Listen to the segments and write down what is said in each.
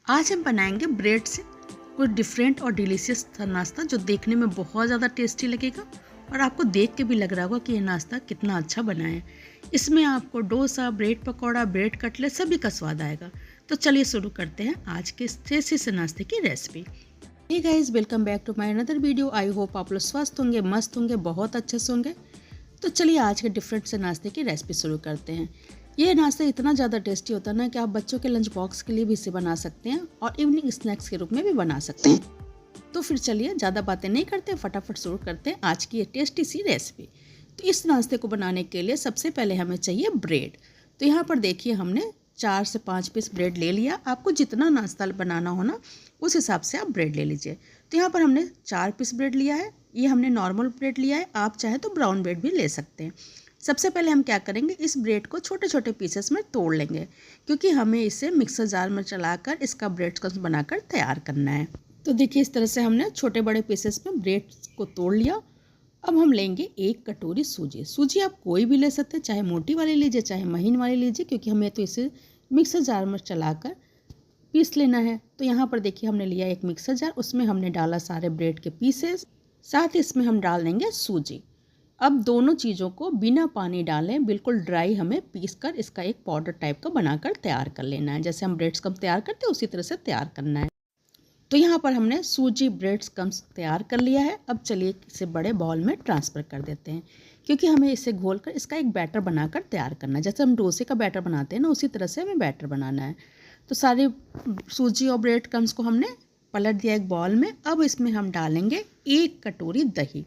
आज हम बनाएंगे ब्रेड से कुछ डिफरेंट और डिलीशियस नाश्ता जो देखने में बहुत ज़्यादा टेस्टी लगेगा और आपको देख के भी लग रहा होगा कि ये नाश्ता कितना अच्छा बना है। इसमें आपको dosa, bread pakora, bread cutlet सभी का स्वाद आएगा। तो चलिए शुरू करते हैं आज के इस टेस्टी से नाश्ते की रेसिपी। Hey guys, welcome back to my another video. I hope आप लोग स्वस्थ होंगे, मस्त होंगे, बहुत अच्छे से होंगे। तो चलिए आज के डिफरेंट से नाश्ते की रेसिपी शुरू करते हैं। ये नाश्ता इतना ज़्यादा टेस्टी होता है ना कि आप बच्चों के लंच बॉक्स के लिए भी इसे बना सकते हैं और इवनिंग स्नैक्स के रूप में भी बना सकते हैं। तो फिर चलिए ज़्यादा बातें नहीं करते, फटाफट शुरू करते हैं आज की ये टेस्टी सी रेसिपी। तो इस नाश्ते को बनाने के लिए सबसे पहले हमें चाहिए ब्रेड। तो यहाँ पर देखिए हमने 4 से 5 पीस ब्रेड ले लिया। आपको जितना नाश्ता बनाना हो ना उस हिसाब से आप ब्रेड ले लीजिए। तो यहाँ पर हमने 4 पीस ब्रेड लिया है। ये हमने नॉर्मल ब्रेड लिया है, आप चाहे तो ब्राउन ब्रेड भी ले सकते हैं। सबसे पहले हम क्या करेंगे, इस ब्रेड को छोटे छोटे पीसेस में तोड़ लेंगे क्योंकि हमें इसे मिक्सर जार में चलाकर इसका ब्रेड क्रम्स बनाकर तैयार करना है। तो देखिए इस तरह से हमने छोटे बड़े पीसेस में ब्रेड को तोड़ लिया। अब हम लेंगे 1 कटोरी सूजी। सूजी आप कोई भी ले सकते हैं, चाहे मोटी वाली लीजिए चाहे महीन वाली लीजिए, क्योंकि हमें तो इसे मिक्सर जार में चलाकर पीस लेना है। तो यहाँ पर देखिए हमने लिया एक मिक्सर जार, उसमें हमने डाला सारे ब्रेड के पीसेस, साथ ही इसमें हम डाल देंगे सूजी। अब दोनों चीज़ों को बिना पानी डालें बिल्कुल ड्राई हमें पीसकर इसका एक पाउडर टाइप का बनाकर तैयार कर लेना है। जैसे हम ब्रेड्स कम्स तैयार करते हैं उसी तरह से तैयार करना है। तो यहाँ पर हमने सूजी ब्रेड्स कम्स तैयार कर लिया है। अब चलिए इसे बड़े बाउल में ट्रांसफ़र कर देते हैं क्योंकि हमें इसे घोलकर इसका एक बैटर बनाकर तैयार करना है। जैसे हम डोसे का बैटर बनाते हैं ना उसी तरह से हमें बैटर बनाना है। तो सारे सूजी और ब्रेड कम्स को हमने पलट दिया एक बाउल में। अब इसमें हम डालेंगे 1 कटोरी दही।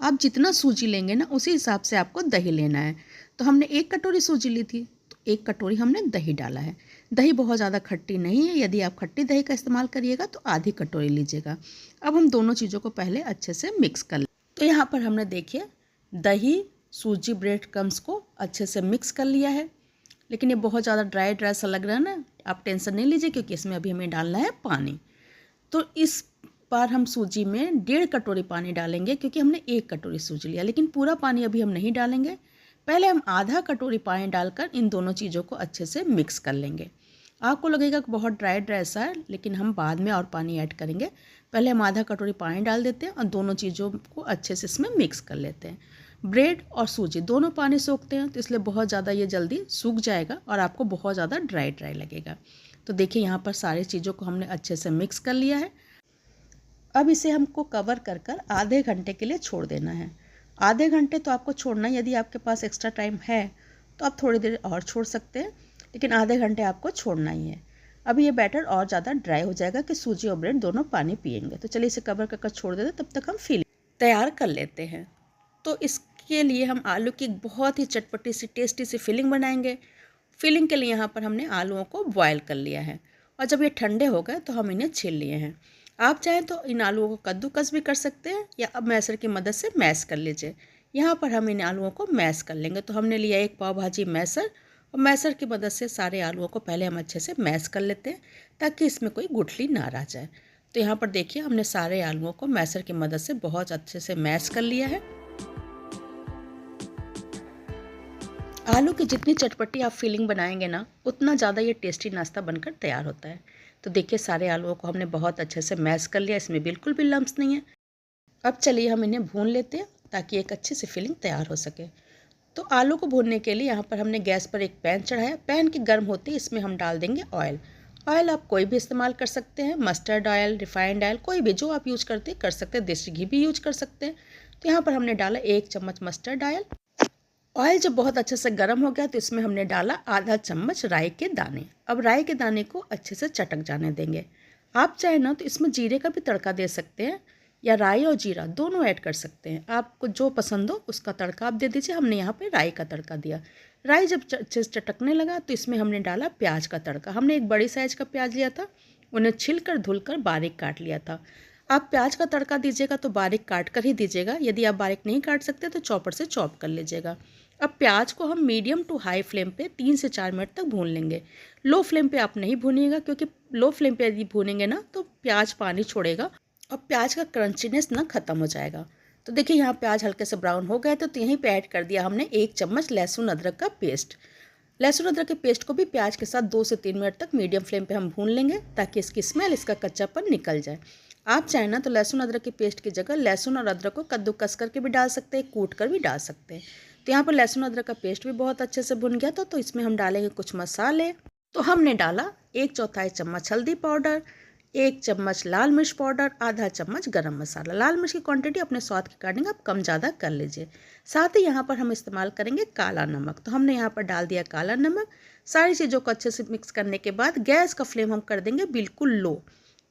आप जितना सूजी लेंगे ना उसी हिसाब से आपको दही लेना है। तो हमने 1 कटोरी सूजी ली थी तो 1 कटोरी हमने दही डाला है। दही बहुत ज़्यादा खट्टी नहीं है, यदि आप खट्टी दही का इस्तेमाल करिएगा तो आधी कटोरी लीजिएगा। अब हम दोनों चीज़ों को पहले अच्छे से मिक्स कर लें। तो यहाँ पर हमने देखिए दही, सूजी, ब्रेड क्रम्स को अच्छे से मिक्स कर लिया है। लेकिन ये बहुत ज़्यादा ड्राई ड्राई सा लग रहा है ना, आप टेंशन नहीं लीजिए क्योंकि इसमें अभी हमें डालना है पानी। तो इस बार हम सूजी में 1.5 कटोरी पानी डालेंगे क्योंकि हमने 1 कटोरी सूजी लिया, लेकिन पूरा पानी अभी हम नहीं डालेंगे। पहले हम आधा कटोरी पानी डालकर इन दोनों चीज़ों को अच्छे से मिक्स कर लेंगे। आपको लगेगा कि बहुत ड्राई ड्राई सा है, लेकिन हम बाद में और पानी ऐड करेंगे। पहले हम आधा कटोरी पानी डाल देते हैं और दोनों चीज़ों को अच्छे से इसमें मिक्स कर लेते हैं। ब्रेड और सूजी दोनों पानी सोखते हैं तो इसलिए बहुत ज़्यादा ये जल्दी सूख जाएगा और आपको बहुत ज़्यादा ड्राई ड्राई लगेगा। तो देखिए यहाँ पर सारी चीज़ों को हमने अच्छे से मिक्स कर लिया है। अब इसे हमको कवर कर कर आधे घंटे के लिए छोड़ देना है। आधे घंटे तो आपको छोड़ना है, यदि आपके पास एक्स्ट्रा टाइम है तो आप थोड़ी देर और छोड़ सकते हैं, लेकिन आधे घंटे आपको छोड़ना ही है। अभी ये बैटर और ज़्यादा ड्राई हो जाएगा कि सूजी और ब्रेड दोनों पानी पिएंगे। तो चलिए इसे कवर कर कर छोड़ देते, तब तक हम फिलिंग तैयार कर लेते हैं। तो इसके लिए हम आलू की एक बहुत ही चटपटी सी टेस्टी सी फिलिंग बनाएंगे। फिलिंग के लिए यहाँ पर हमने आलूओं को बॉयल कर लिया है और जब ये ठंडे हो गए तो हम इन्हें छील लिए हैं। आप चाहें तो इन आलूओं को कद्दूकस भी कर सकते हैं या अब मैशर की मदद से मैश कर लीजिए। यहाँ पर हम इन आलूओं को मैश कर लेंगे। तो हमने लिया एक पाव भाजी मैशर और मैशर की मदद से सारे आलूओं को पहले हम अच्छे से मैश कर लेते हैं ताकि इसमें कोई गुठली ना रह जाए। तो यहाँ पर देखिए हमने सारे आलूओं को मैशर की मदद से बहुत अच्छे से मैश कर लिया है। आलू की जितनी चटपटी आप फिलिंग बनाएंगे ना उतना ज़्यादा ये टेस्टी नाश्ता बनकर तैयार होता है। तो देखिए सारे आलूओं को हमने बहुत अच्छे से मैश कर लिया, इसमें बिल्कुल भी लम्स नहीं है। अब चलिए हम इन्हें भून लेते हैं ताकि एक अच्छी सी फिलिंग तैयार हो सके। तो आलू को भूनने के लिए यहाँ पर हमने गैस पर एक पैन चढ़ाया। पैन की गर्म होते ही इसमें हम डाल देंगे ऑयल। ऑयल आप कोई भी इस्तेमाल कर सकते हैं, मस्टर्ड ऑयल, रिफाइंड ऑयल, कोई भी जो आप यूज करते कर सकते हैं, देसी घी भी यूज कर सकते हैं। तो यहाँ पर हमने डाला 1 चम्मच मस्टर्ड ऑयल। ऑयल जब बहुत अच्छे से गर्म हो गया तो इसमें हमने डाला आधा चम्मच राई के दाने। अब राई के दाने को अच्छे से चटक जाने देंगे। आप चाहे ना तो इसमें जीरे का भी तड़का दे सकते हैं या राई और जीरा दोनों ऐड कर सकते हैं। आपको जो पसंद हो उसका तड़का आप दे दीजिए। हमने यहाँ पे राई का तड़का दिया। राई जब अच्छे से चटकने लगा तो इसमें हमने डाला प्याज का तड़का। हमने एक बड़ी साइज का प्याज लिया था, उन्हें छिल कर धुल कर बारीक काट लिया था। आप प्याज का तड़का दीजिएगा तो बारीक काट कर ही दीजिएगा, यदि आप बारीक नहीं काट सकते तो चॉपर से चॉप कर लीजिएगा। अब प्याज को हम मीडियम टू हाई फ्लेम पे 3 से 4 मिनट तक भून लेंगे। लो फ्लेम पे आप नहीं भूनिएगा क्योंकि लो फ्लेम पे यदि भूनेंगे ना तो प्याज पानी छोड़ेगा और प्याज का क्रंचीनेस ना ख़त्म हो जाएगा। तो देखिए यहाँ प्याज हल्के से ब्राउन हो गए तो यहीं पे ऐड कर दिया हमने 1 चम्मच लहसुन अदरक का पेस्ट। लहसुन अदरक के पेस्ट को भी प्याज के साथ 2 से 3 मिनट तक मीडियम फ्लेम पे हम भून लेंगे ताकि इसकी स्मेल, इसका कच्चापन निकल जाए। आप चाहें ना तो लहसुन अदरक के पेस्ट की जगह लहसुन और अदरक को कद्दूकस करके भी डाल सकते हैं, कूट कर भी डाल सकते हैं। तो यहाँ पर लहसुन अदरक का पेस्ट भी बहुत अच्छे से भुन गया था, तो इसमें हम डालेंगे कुछ मसाले। तो हमने डाला 1/4 चम्मच हल्दी पाउडर, 1 चम्मच लाल मिर्च पाउडर, आधा चम्मच गरम मसाला। लाल मिर्च की क्वांटिटी अपने स्वाद के अकॉर्डिंग आप कम ज़्यादा कर लीजिए। साथ ही यहाँ पर हम इस्तेमाल करेंगे काला नमक, तो हमने यहाँ पर डाल दिया काला नमक। सारी चीज़ों को अच्छे से मिक्स करने के बाद गैस का फ्लेम हम कर देंगे बिल्कुल लो,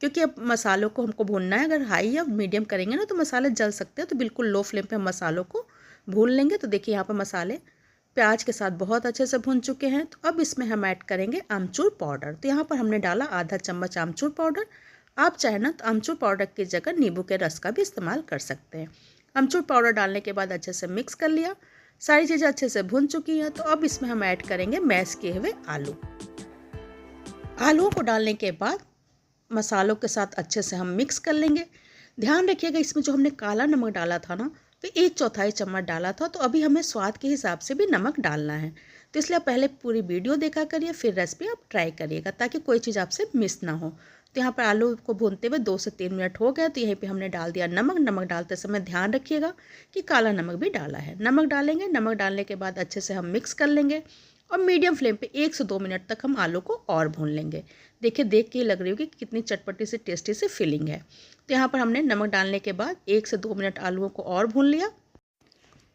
क्योंकि अब मसालों को हमको भूनना है। अगर हाई या मीडियम करेंगे ना तो मसाले जल सकते हैं, तो बिल्कुल लो फ्लेम पे हम मसालों को भून लेंगे। तो देखिए यहाँ पर मसाले प्याज के साथ बहुत अच्छे से भुन चुके हैं। तो अब इसमें हम ऐड करेंगे आमचूर पाउडर। तो यहाँ पर हमने डाला आधा चम्मच आमचूर पाउडर। आप चाहे ना तो आमचूर पाउडर की जगह नींबू के रस का भी इस्तेमाल कर सकते हैं। आमचूर पाउडर डालने के बाद अच्छे से मिक्स कर लिया। सारी चीज़ें अच्छे से भुन चुकी हैं। तो अब इसमें हम ऐड करेंगे मैश किए हुए आलू। आलूओं को डालने के बाद मसालों के साथ अच्छे से हम मिक्स कर लेंगे। ध्यान रखिएगा इसमें जो हमने काला नमक डाला था ना, तो 1/4 चम्मच डाला था, तो अभी हमें स्वाद के हिसाब से भी नमक डालना है। तो इसलिए आप पहले पूरी वीडियो देखा करिए, फिर रेसिपी आप ट्राई करिएगा ताकि कोई चीज़ आपसे मिस ना हो। तो यहाँ पर आलू को भूनते हुए 2 से 3 मिनट हो गए। तो यहीं पे हमने डाल दिया नमक। नमक डालते समय ध्यान रखिएगा कि काला नमक भी डाला है। नमक डालेंगे, नमक डालने के बाद अच्छे से हम मिक्स कर लेंगे और मीडियम फ्लेम पे 1 से 2 मिनट तक हम आलू को और भून लेंगे। देखिए, देख के ही लग रही होगी कि कितनी चटपटी से टेस्टी से फीलिंग है। तो यहाँ पर हमने नमक डालने के बाद 1 से 2 मिनट आलूओं को और भून लिया।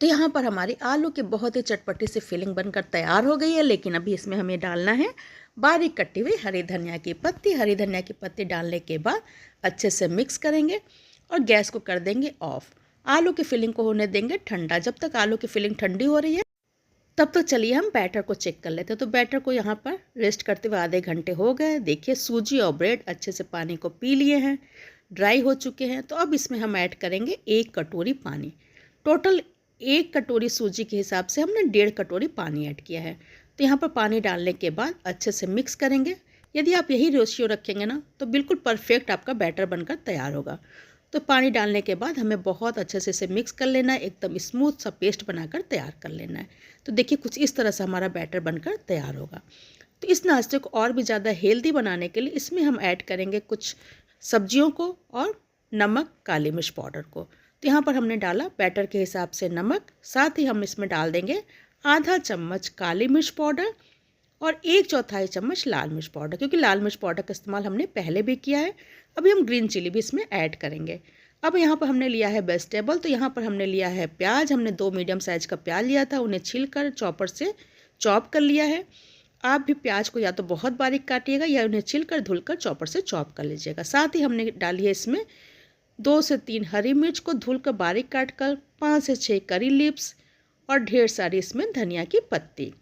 तो यहाँ पर हमारी आलू की बहुत ही चटपटी सी फीलिंग बनकर तैयार हो गई है। लेकिन अभी इसमें हमें डालना है बारीक कटी हुई हरी धनिया की पत्ती। हरी धनिया की पत्ती डालने के बाद अच्छे से मिक्स करेंगे और गैस को कर देंगे ऑफ। आलू की फीलिंग को होने देंगे ठंडा। जब तक आलू की फीलिंग ठंडी हो रही है तब तक चलिए हम बैटर को चेक कर लेते हैं। तो बैटर को यहाँ पर रेस्ट करते हुए आधे घंटे हो गए। देखिए, सूजी और ब्रेड अच्छे से पानी को पी लिए हैं, ड्राई हो चुके हैं। तो अब इसमें हम ऐड करेंगे 1 कटोरी पानी। टोटल 1 कटोरी सूजी के हिसाब से हमने 1.5 कटोरी पानी ऐड किया है। तो यहाँ पर पानी डालने के बाद अच्छे से मिक्स करेंगे। यदि आप यही रेशियो रखेंगे ना तो बिल्कुल परफेक्ट आपका बैटर बनकर तैयार होगा। तो पानी डालने के बाद हमें बहुत अच्छे से इसे मिक्स कर लेना है, एकदम स्मूथ सा पेस्ट बनाकर तैयार कर लेना है। तो देखिए, कुछ इस तरह से हमारा बैटर बनकर तैयार होगा। तो इस नाश्ते को और भी ज़्यादा हेल्दी बनाने के लिए इसमें हम ऐड करेंगे कुछ सब्जियों को और नमक, काली मिर्च पाउडर को। तो यहाँ पर हमने डाला बैटर के हिसाब से नमक, साथ ही हम इसमें डाल देंगे आधा चम्मच काली मिर्च पाउडर और 1/4 चम्मच लाल मिर्च पाउडर, क्योंकि लाल मिर्च पाउडर का इस्तेमाल हमने पहले भी किया है। अभी हम ग्रीन चिली भी इसमें ऐड करेंगे। अब यहाँ पर हमने लिया है वेजिटेबल। तो यहाँ पर हमने लिया है प्याज। हमने 2 मीडियम साइज़ का प्याज लिया था, उन्हें छीलकर चॉपर से चॉप कर लिया है। आप भी प्याज को या तो बहुत बारीक काटिएगा या उन्हें छीलकर धुलकर चॉपर से चॉप कर लीजिएगा। साथ ही हमने डाली है इसमें 2 से 3 हरी मिर्च को धुलकर बारीक काट कर, 5 से 6 करी लीव्स और ढेर सारी इसमें धनिया की पत्ती।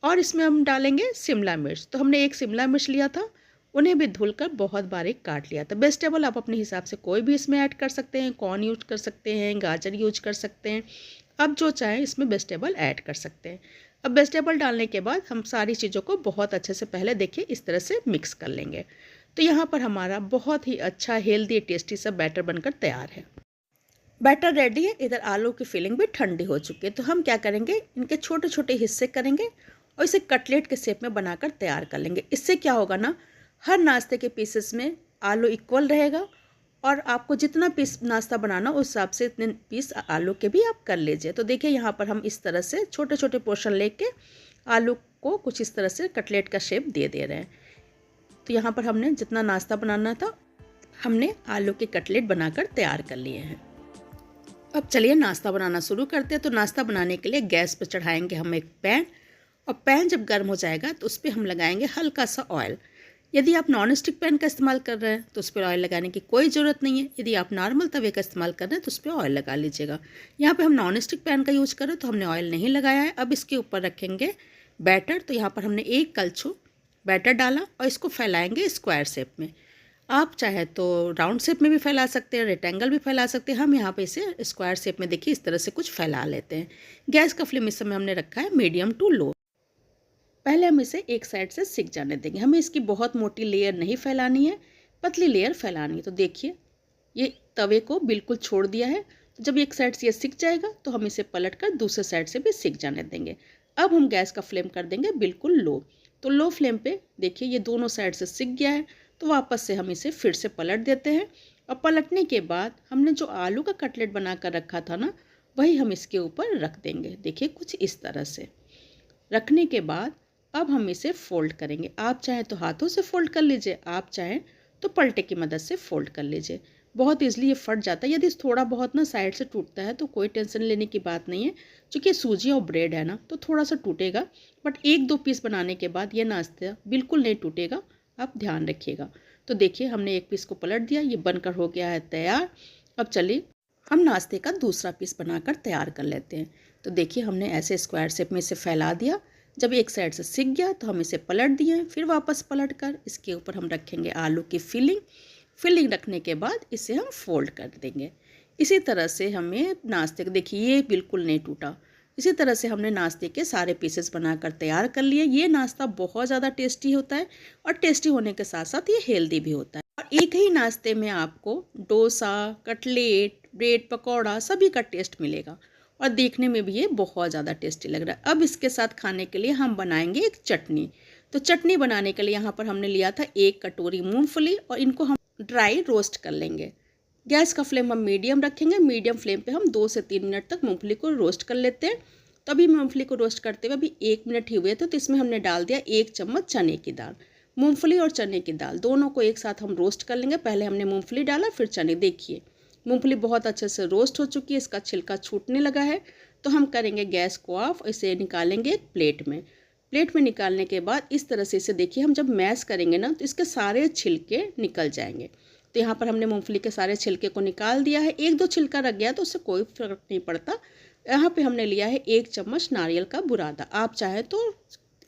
और इसमें हम डालेंगे शिमला मिर्च। तो हमने 1 शिमला मिर्च लिया था, उन्हें भी धुलकर बहुत बारीक काट लिया था। वेजिटेबल आप अपने हिसाब से कोई भी इसमें ऐड कर सकते हैं, कॉर्न यूज कर सकते हैं, गाजर यूज कर सकते हैं। अब जो चाहें इसमें वेजिटेबल ऐड कर सकते हैं। अब वेजिटेबल डालने के बाद हम सारी चीज़ों को बहुत अच्छे से पहले देखिए इस तरह से मिक्स कर लेंगे। तो यहाँ पर हमारा बहुत ही अच्छा हेल्दी टेस्टी सा बैटर बनकर तैयार है। बैटर रेडी है। इधर आलू की फिलिंग भी ठंडी हो चुकी है। तो हम क्या करेंगे, इनके छोटे छोटे हिस्से करेंगे और इसे कटलेट के शेप में बनाकर तैयार कर लेंगे। इससे क्या होगा ना, हर नाश्ते के पीसेस में आलू इक्वल रहेगा और आपको जितना पीस नाश्ता बनाना उस हिसाब से इतने पीस आलू के भी आप कर लीजिए। तो देखिए, यहाँ पर हम इस तरह से छोटे छोटे पोर्शन लेके आलू को कुछ इस तरह से कटलेट का शेप दे रहे हैं। तो यहाँ पर हमने जितना नाश्ता बनाना था हमने आलू के कटलेट बनाकर तैयार कर लिए हैं। अब चलिए नाश्ता बनाना शुरू करते हैं। तो नाश्ता बनाने के लिए गैस पर चढ़ाएंगे हम एक पैन, और पैन जब गर्म हो जाएगा तो उस पर हम लगाएंगे हल्का सा ऑयल। यदि आप नॉन स्टिक पैन का इस्तेमाल कर रहे हैं तो उस पर ऑयल लगाने की कोई ज़रूरत नहीं है। यदि आप नॉर्मल तवे का इस्तेमाल कर रहे हैं तो उस पर ऑयल लगा लीजिएगा। यहाँ पे हम नॉन स्टिक पैन का यूज़ कर रहे हैं तो हमने ऑयल नहीं लगाया है। अब इसके ऊपर रखेंगे बैटर। तो यहाँ पर हमने 1 कलछू बैटर डाला और इसको फैलाएंगे स्क्वायर शेप में। आप चाहे तो राउंड शेप में भी फैला सकते हैं, रेक्टेंगल भी फैला सकते हैं। हम यहाँ पे इसे स्क्वायर शेप में देखिए इस तरह से कुछ फैला लेते हैं। गैस का फ्लेम इस समय हमने रखा है मीडियम टू लो। पहले हम इसे एक साइड से सिक जाने देंगे। हमें इसकी बहुत मोटी लेयर नहीं फैलानी है, पतली लेयर फैलानी है। तो देखिए, ये तवे को बिल्कुल छोड़ दिया है। तो जब एक साइड से ये सिक जाएगा तो हम इसे पलट कर दूसरे साइड से भी सिक जाने देंगे। अब हम गैस का फ्लेम कर देंगे बिल्कुल लो। तो लो फ्लेम पे देखिए ये दोनों साइड से सिक गया है। तो वापस से हम इसे फिर से पलट देते हैं और पलटने के बाद हमने जो आलू का कटलेट बना कर रखा था ना, वही हम इसके ऊपर रख देंगे। देखिए कुछ इस तरह से रखने के बाद अब हम इसे फोल्ड करेंगे। आप चाहें तो हाथों से फोल्ड कर लीजिए, आप चाहें तो पलटे की मदद से फोल्ड कर लीजिए। बहुत ईजिली ये फट जाता है। यदि थोड़ा बहुत ना साइड से टूटता है तो कोई टेंशन लेने की बात नहीं है, क्योंकि सूजी और ब्रेड है ना, तो थोड़ा सा टूटेगा, बट 1-2 पीस बनाने के बाद ये नाश्ता बिल्कुल नहीं टूटेगा, आप ध्यान रखिएगा। तो देखिए हमने एक पीस को पलट दिया, ये बनकर हो गया है तैयार। अब चलिए हम नाश्ते का दूसरा पीस बनाकर तैयार कर लेते हैं। तो देखिए हमने ऐसे स्क्वायर शेप में इसे फैला दिया। जब एक साइड से सिक गया तो हम इसे पलट दिए, फिर वापस पलट कर इसके ऊपर हम रखेंगे आलू की फिलिंग रखने के बाद इसे हम फोल्ड कर देंगे। इसी तरह से हमें नाश्ते को, देखिए ये बिल्कुल नहीं टूटा। इसी तरह से हमने नाश्ते के सारे पीसेस बनाकर तैयार कर लिए। ये नाश्ता बहुत ज़्यादा टेस्टी होता है और टेस्टी होने के साथ साथ ये हेल्दी भी होता है। और एक ही नाश्ते में आपको डोसा, कटलेट, ब्रेड पकौड़ा सभी का टेस्ट मिलेगा और देखने में भी ये बहुत ज़्यादा टेस्टी लग रहा है। अब इसके साथ खाने के लिए हम बनाएंगे एक चटनी। तो चटनी बनाने के लिए यहाँ पर हमने लिया था 1 कटोरी मूंगफली और इनको हम ड्राई रोस्ट कर लेंगे। गैस का फ्लेम हम मीडियम रखेंगे। मीडियम फ्लेम पे हम 2 से 3 मिनट तक मूंगफली को रोस्ट कर लेते हैं। तो अभी मूंगफली को रोस्ट करते हुए अभी 1 मिनट ही हुए थे, तो इसमें हमने डाल दिया 1 चम्मच चने की दाल। मूंगफली और चने की दाल दोनों को एक साथ हम रोस्ट कर लेंगे। पहले हमने मूंगफली डाला, फिर चने। देखिए मूंगफली बहुत अच्छे से रोस्ट हो चुकी है, इसका छिलका छूटने लगा है। तो हम करेंगे गैस को ऑफ, इसे निकालेंगे एक प्लेट में। प्लेट में निकालने के बाद इस तरह से इसे देखिए हम जब मैश करेंगे ना, तो इसके सारे छिलके निकल जाएंगे। तो यहाँ पर हमने मूंगफली के सारे छिलके को निकाल दिया है। 1-2 छिलका रख गया तो उससे कोई फर्क नहीं पड़ता। यहाँ पे हमने लिया है 1 चम्मच नारियल का बुरादा। आप चाहे तो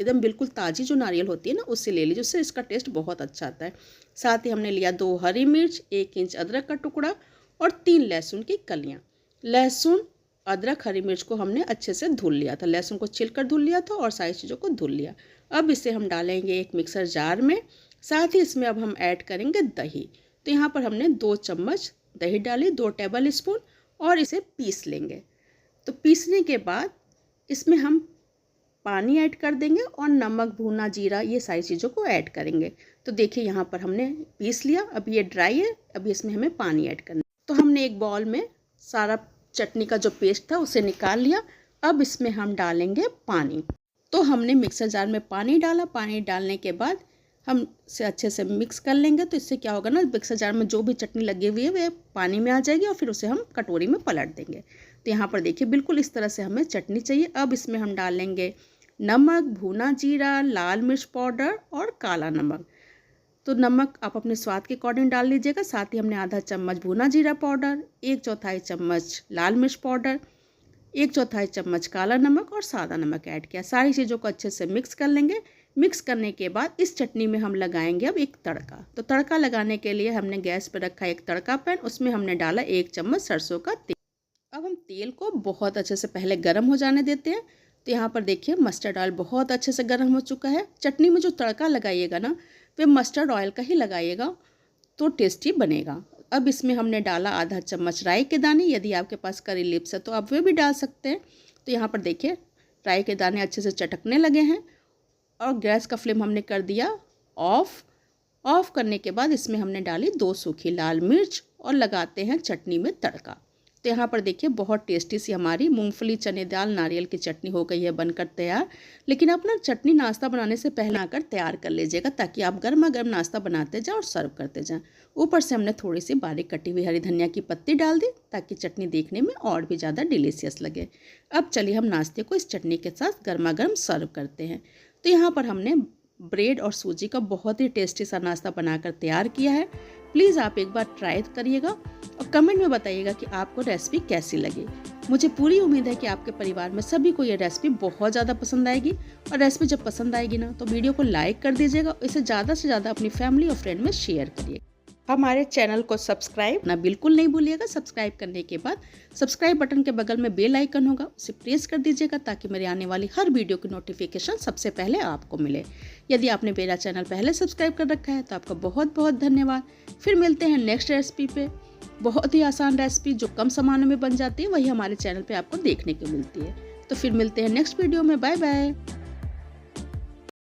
एकदम बिल्कुल ताज़ी जो नारियल होती है ना, उससे ले लीजिए, उससे इसका टेस्ट बहुत अच्छा आता है। साथ ही हमने लिया 2 हरी मिर्च, 1 इंच अदरक का टुकड़ा और 3 लहसुन की कलियाँ। लहसुन, अदरक, हरी मिर्च को हमने अच्छे से धुल लिया था। लहसुन को छिलकर धुल लिया था और सारी चीज़ों को धुल लिया। अब इसे हम डालेंगे एक मिक्सर जार में। साथ ही इसमें अब हम ऐड करेंगे दही। तो यहाँ पर हमने 2 चम्मच दही डाली, 2 टेबल स्पून, और इसे पीस लेंगे। तो पीसने के बाद इसमें हम पानी ऐड कर देंगे और नमक, भुना जीरा, ये सारी चीज़ों को ऐड करेंगे। तो देखिए यहाँ पर हमने पीस लिया। अभी ये ड्राई है, अभी इसमें हमें पानी ऐड करना है। तो हमने एक बाउल में सारा चटनी का जो पेस्ट था उसे निकाल लिया। अब इसमें हम डालेंगे पानी। तो हमने मिक्सर जार में पानी डाला। पानी डालने के बाद हम इसे अच्छे से मिक्स कर लेंगे। तो इससे क्या होगा ना, मिक्सर जार में जो भी चटनी लगी हुई है वह पानी में आ जाएगी और फिर उसे हम कटोरी में पलट देंगे। तो यहाँ पर देखिए बिल्कुल इस तरह से हमें चटनी चाहिए। अब इसमें हम डालेंगे नमक, भुना जीरा, लाल मिर्च पाउडर और काला नमक। तो नमक आप अपने स्वाद के अकॉर्डिंग डाल लीजिएगा। साथ ही हमने आधा चम्मच भुना जीरा पाउडर, 1/4 चम्मच लाल मिर्च पाउडर, 1/4 चम्मच काला नमक और सादा नमक ऐड किया। सारी चीज़ों को अच्छे से मिक्स कर लेंगे। मिक्स करने के बाद इस चटनी में हम लगाएंगे अब एक तड़का। तो तड़का लगाने के लिए हमने गैस पर रखा एक तड़का पैन, उसमें हमने डाला 1 चम्मच सरसों का तेल। अब हम तेल को बहुत अच्छे से पहले गर्म हो जाने देते हैं। तो यहाँ पर देखिए मस्टर्ड ऑयल बहुत अच्छे से गर्म हो चुका है। चटनी में जो तड़का लगाइएगा ना, वह मस्टर्ड ऑयल का ही लगाइएगा तो टेस्टी बनेगा। अब इसमें हमने डाला आधा चम्मच राई के दाने। यदि आपके पास करी लिप्स है तो आप वे भी डाल सकते हैं। तो यहाँ पर देखिए राई के दाने अच्छे से चटकने लगे हैं और गैस का फ्लेम हमने कर दिया ऑफ करने के बाद इसमें हमने डाली 2 सूखी लाल मिर्च और लगाते हैं चटनी में तड़का। तो यहाँ पर देखिए बहुत टेस्टी सी हमारी मूंगफली, चने दाल, नारियल की चटनी हो गई है बनकर तैयार। लेकिन आप ना चटनी नाश्ता बनाने से पहले आकर तैयार कर लीजिएगा, ताकि आप गर्मा गर्म नाश्ता बनाते जाओ और सर्व करते जाएं। ऊपर से हमने थोड़ी सी बारीक कटी हुई हरी धनिया की पत्ती डाल दी, ताकि चटनी देखने में और भी ज़्यादा डिलीशियस लगे। अब चलिए हम नाश्ते को इस चटनी के साथ गर्मा गर्म सर्व करते हैं। तो यहाँ पर हमने ब्रेड और सूजी का बहुत ही टेस्टी सा नाश्ता बनाकर तैयार किया है। प्लीज़ आप एक बार ट्राई करिएगा और कमेंट में बताइएगा कि आपको रेसिपी कैसी लगी। मुझे पूरी उम्मीद है कि आपके परिवार में सभी को ये रेसिपी बहुत ज़्यादा पसंद आएगी। और रेसिपी जब पसंद आएगी ना, तो वीडियो को लाइक कर दीजिएगा। इसे ज़्यादा से ज़्यादा अपनी फैमिली और फ्रेंड में शेयर करिए। हमारे चैनल को सब्सक्राइब ना बिल्कुल नहीं भूलिएगा। सब्सक्राइब करने के बाद सब्सक्राइब बटन के बगल में बेल आइकन होगा, उसे प्रेस कर दीजिएगा, ताकि मेरे आने वाली हर वीडियो की नोटिफिकेशन सबसे पहले आपको मिले। यदि आपने मेरा चैनल पहले सब्सक्राइब कर रखा है तो आपका बहुत बहुत धन्यवाद। फिर मिलते हैं नेक्स्ट रेसिपी पे। बहुत ही आसान रेसिपी जो कम सामानों में बन जाती है, वही हमारे चैनल पर आपको देखने को मिलती है। तो फिर मिलते हैं नेक्स्ट वीडियो में। Bye bye.